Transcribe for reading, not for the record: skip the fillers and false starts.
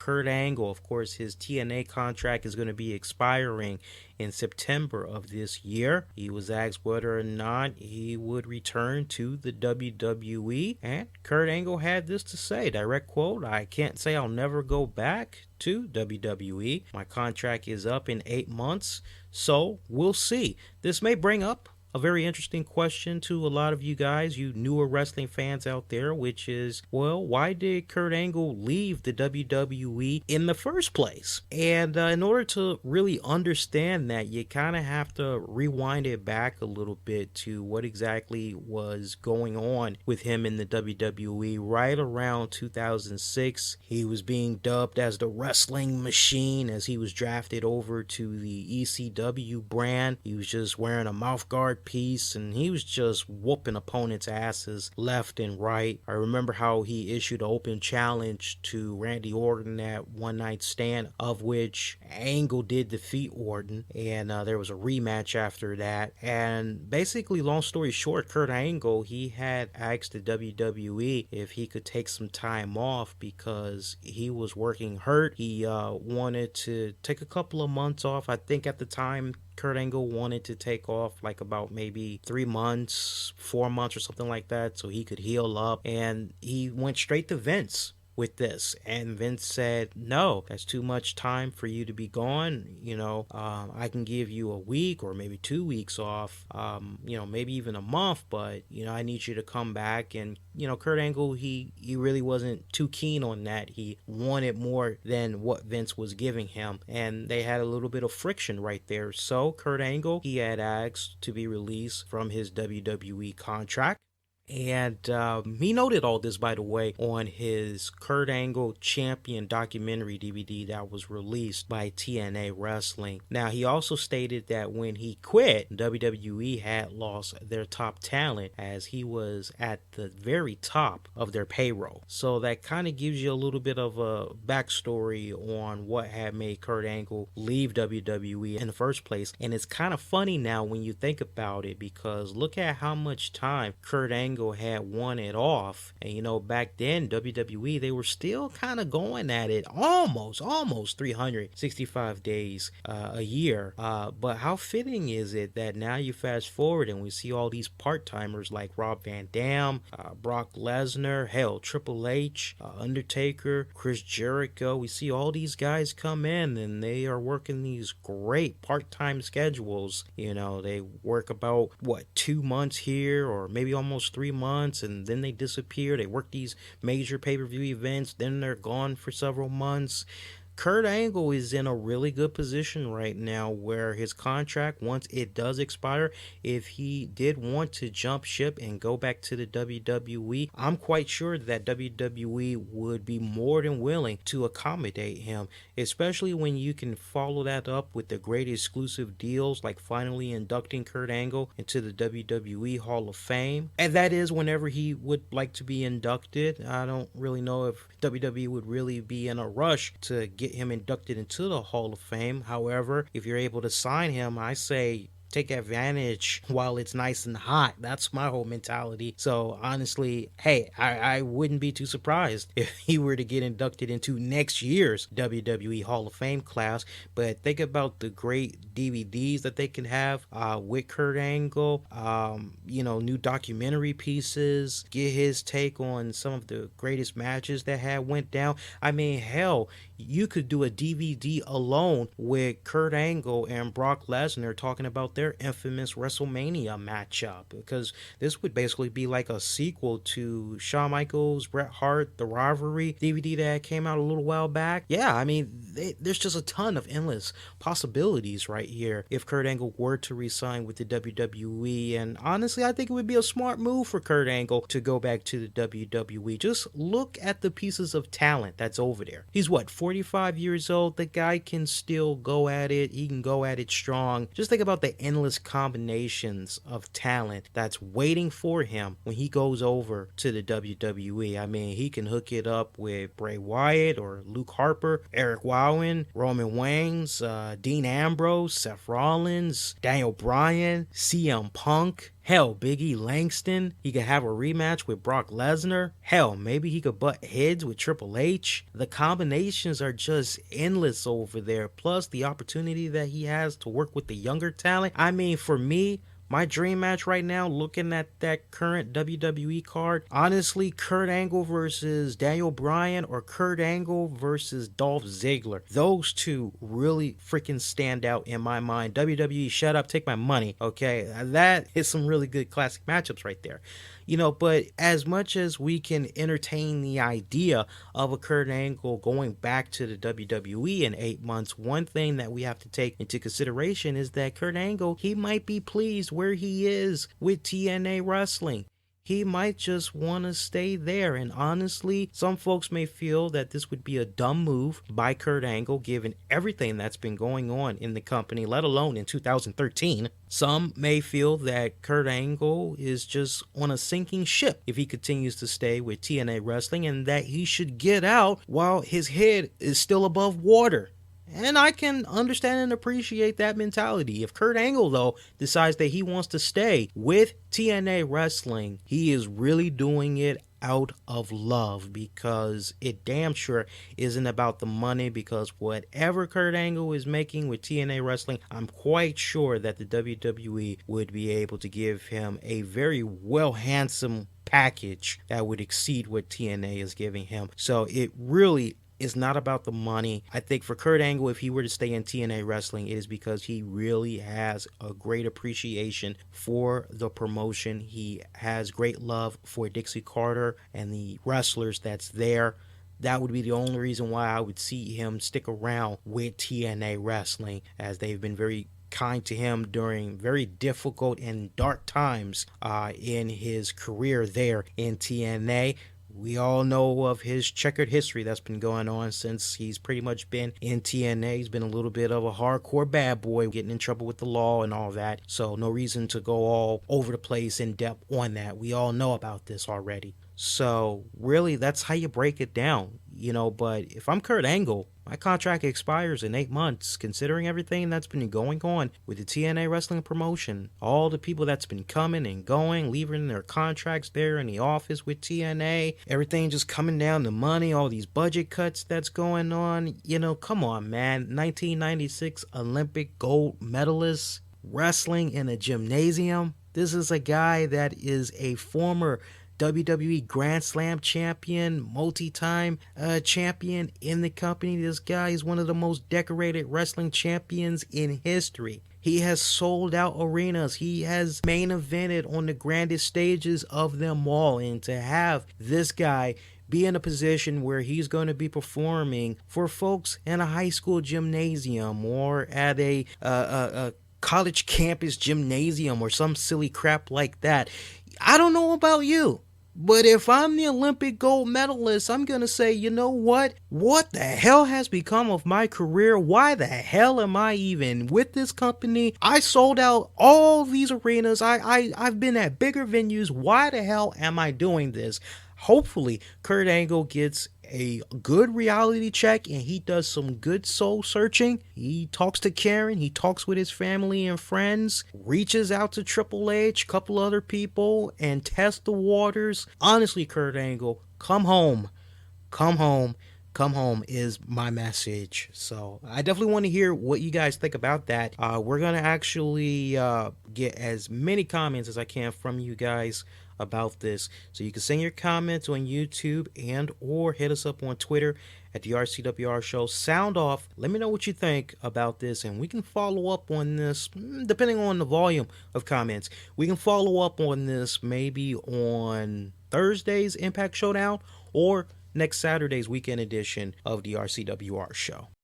Kurt Angle. Of course, his TNA contract is going to be expiring in September of this year. He was asked whether or not he would return to the WWE, and Kurt Angle had this to say, direct quote, "I can't say I'll never go back to WWE. My contract is up in 8 months, so we'll see." This may bring up a very interesting question to a lot of you guys, you newer wrestling fans out there, which is, well, why did Kurt Angle leave the WWE in the first place? And in order to really understand that, you kind of have to rewind it back a little bit to what exactly was going on with him in the WWE. Right around 2006, he was being dubbed as the Wrestling Machine as he was drafted over to the ECW brand. He was just wearing a mouthguard piece and he was just whooping opponents' asses left and right. I remember how he issued an open challenge to Randy Orton at One Night Stand, of which Angle did defeat Orton, and there was a rematch after that. And basically, long story short, Kurt Angle, he had asked the WWE if he could take some time off because he was working hurt. He wanted to take a couple of months off. I think at the time Kurt Angle wanted to take off like about maybe 3 months, 4 months or something like that so he could heal up. And he went straight to Vince with this, and Vince said, "No, that's too much time for you to be gone. I can give you a week or maybe 2 weeks off, maybe even a month, but I need you to come back." And Kurt Angle, he really wasn't too keen on that. He wanted more than what Vince was giving him, and they had a little bit of friction right there. So Kurt Angle, he had asked to be released from his WWE contract. And he noted all this, by the way, on his Kurt Angle Champion documentary DVD that was released by TNA Wrestling. Now, he also stated that when he quit, WWE had lost their top talent as he was at the very top of their payroll. So that kind of gives you a little bit of a backstory on what had made Kurt Angle leave WWE in the first place. And it's kind of funny now when you think about it, because look at how much time Kurt Angle had won it off. And back then WWE, they were still kind of going at it almost 365 days a year. But how fitting is it that now you fast forward and we see all these part-timers like Rob Van Dam, Brock Lesnar, hell, Triple H, Undertaker, Chris Jericho. We see all these guys come in and they are working these great part-time schedules. They work about 2 months here or maybe almost 3 months, and then they disappear. They work these major pay-per-view events, then they're gone for several months. Kurt Angle is in a really good position right now where his contract, once it does expire, if he did want to jump ship and go back to the WWE, I'm quite sure that WWE would be more than willing to accommodate him, especially when you can follow that up with the great exclusive deals like finally inducting Kurt Angle into the WWE Hall of Fame. And that is whenever he would like to be inducted. I don't really know if WWE would really be in a rush to get him inducted into the Hall of Fame. However, if you're able to sign him, I say take advantage while it's nice and hot. That's my whole mentality. So honestly, hey, I wouldn't be too surprised if he were to get inducted into next year's WWE Hall of Fame class. But think about the great DVDs that they can have with Kurt Angle, new documentary pieces, get his take on some of the greatest matches that had went down. I mean, hell, you could do a DVD alone with Kurt Angle and Brock Lesnar talking about their infamous WrestleMania matchup, because this would basically be like a sequel to Shawn Michaels, Bret Hart, The Rivalry DVD that came out a little while back. Yeah, I mean, there's just a ton of endless possibilities right here if Kurt Angle were to re-sign with the WWE. And honestly, I think it would be a smart move for Kurt Angle to go back to the WWE. Just look at the pieces of talent that's over there. He's 45 years old. The guy can still go at it. He can go at it strong. Just think about the endless combinations of talent that's waiting for him when he goes over to the WWE. I mean, he can hook it up with Bray Wyatt or Luke Harper, Eric Rowan, Roman Reigns, Dean Ambrose, Seth Rollins, Daniel Bryan, CM Punk. Hell, Big E Langston, he could have a rematch with Brock Lesnar. Hell, maybe he could butt heads with Triple H. The combinations are just endless over there. Plus, the opportunity that he has to work with the younger talent. I mean, for me, my dream match right now, looking at that current WWE card, honestly, Kurt Angle versus Daniel Bryan or Kurt Angle versus Dolph Ziggler. Those two really freaking stand out in my mind. WWE, shut up, take my money, okay? That is some really good classic matchups right there. But as much as we can entertain the idea of a Kurt Angle going back to the WWE in 8 months, one thing that we have to take into consideration is that Kurt Angle, he might be pleased where he is with TNA Wrestling. He might just want to stay there. And honestly, some folks may feel that this would be a dumb move by Kurt Angle given everything that's been going on in the company, let alone in 2013. Some may feel that Kurt Angle is just on a sinking ship if he continues to stay with TNA Wrestling and that he should get out while his head is still above water. And I can understand and appreciate that mentality. If Kurt Angle, though, decides that he wants to stay with TNA Wrestling, he is really doing it out of love, because it damn sure isn't about the money, because whatever Kurt Angle is making with TNA Wrestling, I'm quite sure that the WWE would be able to give him a very handsome package that would exceed what TNA is giving him. So it really is not about the money. I think for Kurt Angle, if he were to stay in TNA Wrestling, it is because he really has a great appreciation for the promotion. He has great love for Dixie Carter and the wrestlers that's there. That would be the only reason why I would see him stick around with TNA Wrestling, as they've been very kind to him during very difficult and dark times in his career there in TNA. We all know of his checkered history that's been going on since he's pretty much been in TNA. He's been a little bit of a hardcore bad boy, getting in trouble with the law and all that. So no reason to go all over the place in depth on that. We all know about this already. So really, that's how you break it down, but if I'm Kurt Angle, my contract expires in 8 months. Considering everything that's been going on with the TNA Wrestling promotion, all the people that's been coming and going, leaving their contracts there in the office with TNA, everything just coming down to money, all these budget cuts that's going on, come on, man. 1996 Olympic gold medalist wrestling in a gymnasium. This is a guy that is a former WWE Grand Slam champion, multi-time champion in the company. This guy is one of the most decorated wrestling champions in history. He has sold out arenas. He has main evented on the grandest stages of them all. And to have this guy be in a position where he's going to be performing for folks in a high school gymnasium or at a college campus gymnasium or some silly crap like that. I don't know about you, but if I'm the Olympic gold medalist, I'm going to say, you know what? What the hell has become of my career? Why the hell am I even with this company? I sold out all these arenas. I've been at bigger venues. Why the hell am I doing this? Hopefully, Kurt Angle gets a good reality check and he does some good soul searching. He talks to Karen, he talks with his family and friends, reaches out to Triple H, a couple other people, and tests the waters. Honestly, Kurt Angle, come home. Come home. Come home is my message. So I definitely want to hear what you guys think about that. We're going to actually get as many comments as I can from you guys about this. So you can send your comments on YouTube and or hit us up on Twitter at the RCWR show. Sound off. Let me know what you think about this, and we can follow up on this depending on the volume of comments. We can follow up on this maybe on Thursday's Impact Showdown or next Saturday's weekend edition of the RCWR show.